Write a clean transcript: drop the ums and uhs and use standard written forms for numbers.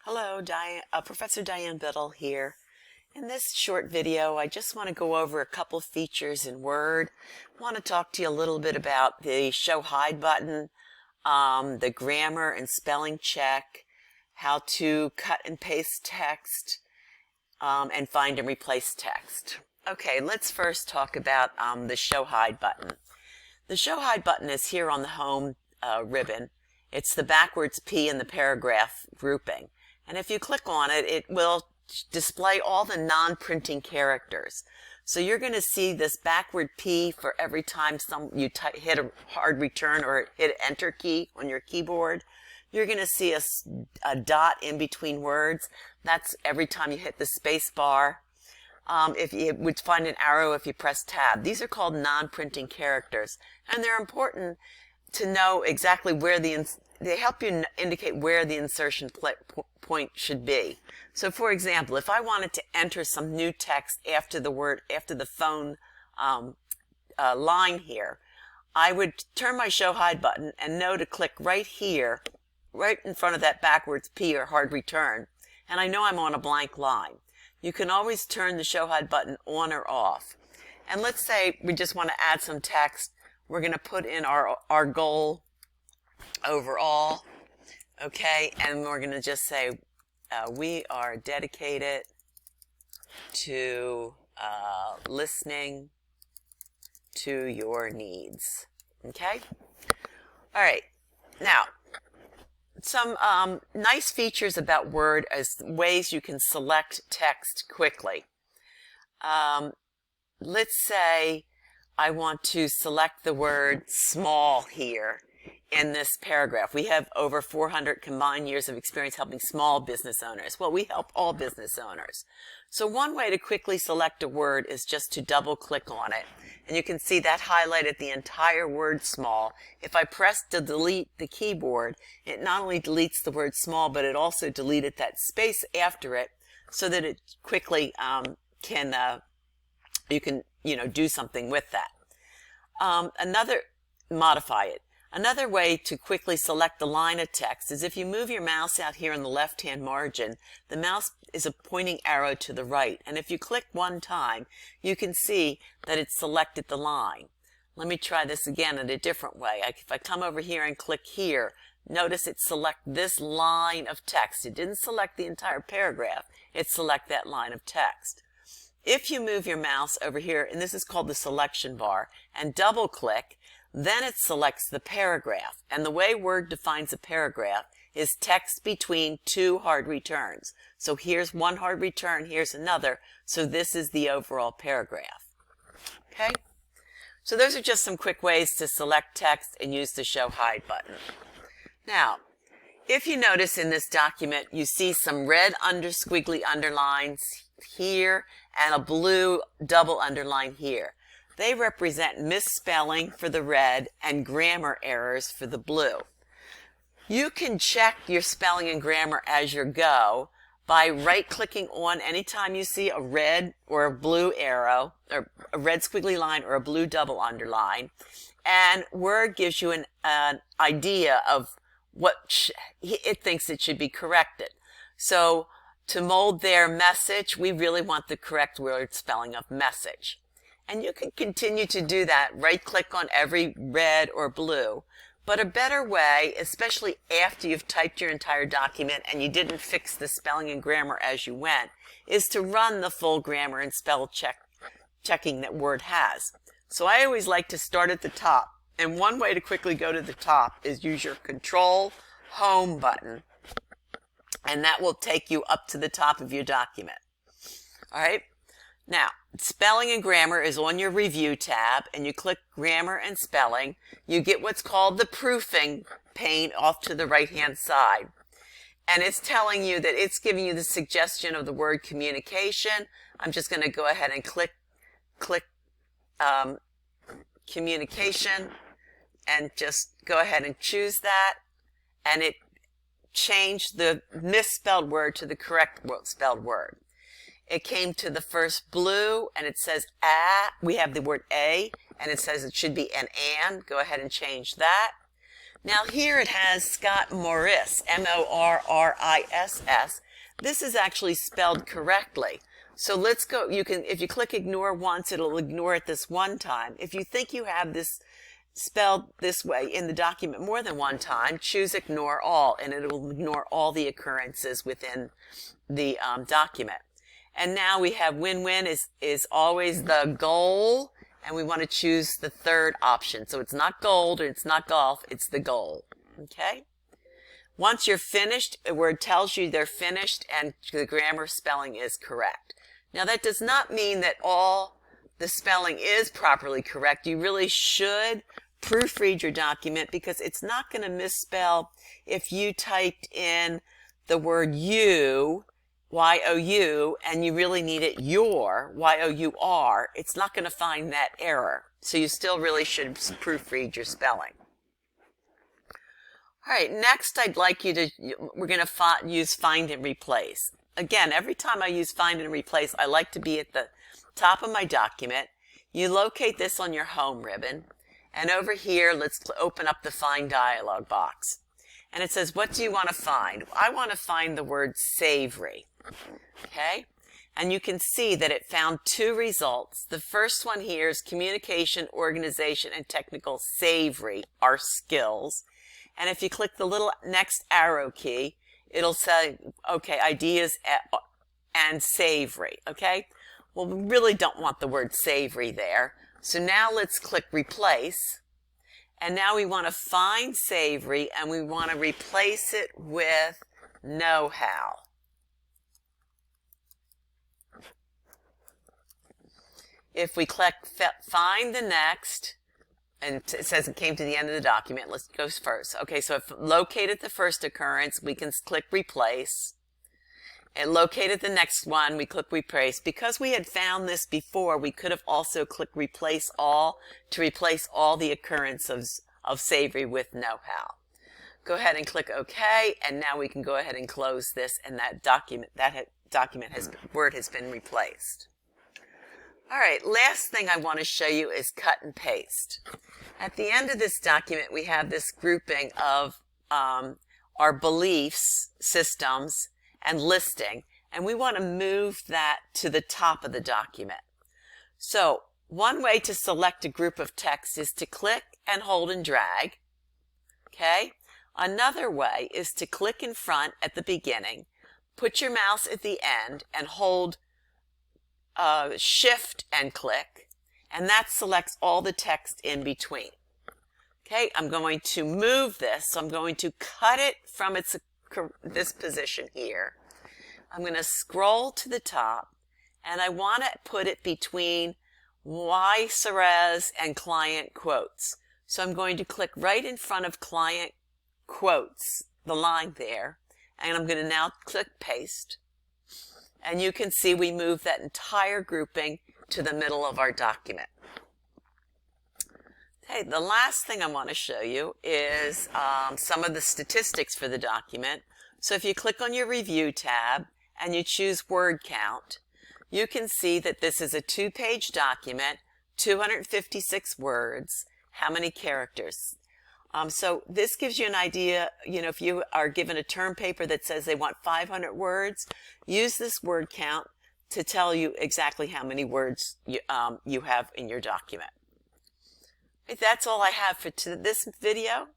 Hello, Professor Diane Biddle here. In this short video, I just want to go over a couple features in Word. I want to talk to you a little bit about the Show Hide button, the grammar and spelling check, how to cut and paste text, and find and replace text. Okay, let's first talk about the Show Hide button. The Show Hide button is here on the Home ribbon. It's the backwards P in the paragraph grouping. And if you click on it, it will display all the non-printing characters. So you're going to see this backward P for every time you hit a hard return or hit an enter key on your keyboard. You're going to see a dot in between words. That's every time you hit the space bar. If you would find an arrow if you press tab. These are called non-printing characters. And they're important to know exactly where they help you indicate where the insertion point should be. So for example, if I wanted to enter some new text after the phone line here, I would turn my Show Hide button and know to click right here, right in front of that backwards P or hard return, and I know I'm on a blank line. You can always turn the Show Hide button on or off. And let's say we just want to add some text. We're going to put in our goal overall, okay, and we're going to just say we are dedicated to listening to your needs, okay? All right, now some nice features about Word as ways you can select text quickly. Let's say I want to select the word small here in this paragraph. We have over 400 combined years of experience helping small business owners. Well, we help all business owners. So one way to quickly select a word is just to double click on it. And you can see that highlighted the entire word small. If I press to delete the keyboard, it not only deletes the word small, but it also deleted that space after it so that it quickly you can do something with that. Modify it. Another way to quickly select a line of text is if you move your mouse out here in the left-hand margin, the mouse is a pointing arrow to the right. And if you click one time, you can see that it's selected the line. Let me try this again in a different way. If I come over here and click here, notice it select this line of text. It didn't select the entire paragraph. It select that line of text. If you move your mouse over here, and this is called the selection bar, and double click, then it selects the paragraph. And the way Word defines a paragraph is text between two hard returns. So here's one hard return, here's another. So this is the overall paragraph. Okay? So those are just some quick ways to select text and use the Show Hide button. Now, if you notice in this document, you see some red squiggly underlines here and a blue double underline here. They represent misspelling for the red and grammar errors for the blue. You can check your spelling and grammar as you go by right-clicking on anytime you see a red or a blue arrow, or a red squiggly line or a blue double underline, and Word gives you an idea of what it thinks it should be corrected. So to mold their message, we really want the correct word spelling of message. And you can continue to do that, right-click on every red or blue. But a better way, especially after you've typed your entire document and you didn't fix the spelling and grammar as you went, is to run the full grammar and spell checking that Word has. So I always like to start at the top. And one way to quickly go to the top is use your Control Home button. And that will take you up to the top of your document. All right? Now, spelling and grammar is on your Review tab, and you click Grammar and Spelling. You get what's called the proofing pane off to the right-hand side. And it's telling you that it's giving you the suggestion of the word communication. I'm just going to go ahead and click communication, and just go ahead and choose that. And it changed the misspelled word to the correct spelled word. It came to the first blue, and it says we have the word a, and it says it should be an and. Go ahead and change that. Now here it has Scott Morriss, M-O-R-R-I-S-S. This is actually spelled correctly. So let's go, if you click ignore once, it'll ignore it this one time. If you think you have this spelled this way in the document more than one time, choose ignore all, and it will ignore all the occurrences within the document. And now we have win-win is always the goal, and we want to choose the third option. So it's not gold or it's not golf, it's the goal. Okay? Once you're finished, a word tells you they're finished and the grammar spelling is correct. Now that does not mean that all the spelling is properly correct. You really should proofread your document because it's not going to misspell if you typed in the word you, Y-O-U, and you really need it your, Y-O-U-R. It's not going to find that error. So you still really should proofread your spelling. All right, next I'd like you to, we're going to use find and replace. Again, every time I use find and replace, I like to be at the top of my document. You locate this on your home ribbon. And over here, let's open up the find dialog box. And it says, what do you want to find? I want to find the word savory. Okay? And you can see that it found two results. The first one here is communication, organization, and technical savory are skills. And if you click the little next arrow key, it'll say, okay, ideas and savory, okay? Well, we really don't want the word savory there. So now let's click replace. And now we want to find savory and we want to replace it with know-how. If we click find the next, and it says it came to the end of the document. Let's go first. Okay, so if located the first occurrence, we can click replace. And located the next one, we click replace. Because we had found this before, we could have also clicked replace all to replace all the occurrences of savory with know-how. Go ahead and click OK, and now we can go ahead and close this, and that word has been replaced. All right, last thing I want to show you is cut and paste. At the end of this document, we have this grouping of our beliefs, systems, and listing, and we want to move that to the top of the document. So one way to select a group of text is to click and hold and drag. Okay? Another way is to click in front at the beginning, put your mouse at the end, and hold shift and click, and that selects all the text in between. Okay, I'm going to move this, so I'm going to cut it from this position here. I'm going to scroll to the top, and I want to put it between Y Serez and client quotes. So I'm going to click right in front of client quotes, the line there, and I'm going to now click paste. And you can see we move that entire grouping to the middle of our document. Okay, the last thing I want to show you is some of the statistics for the document. So if you click on your Review tab and you choose Word Count, you can see that this is a 2-page document, 256 words, how many characters. So this gives you an idea, if you are given a term paper that says they want 500 words, use this word count to tell you exactly how many words you have in your document. That's all I have for this video.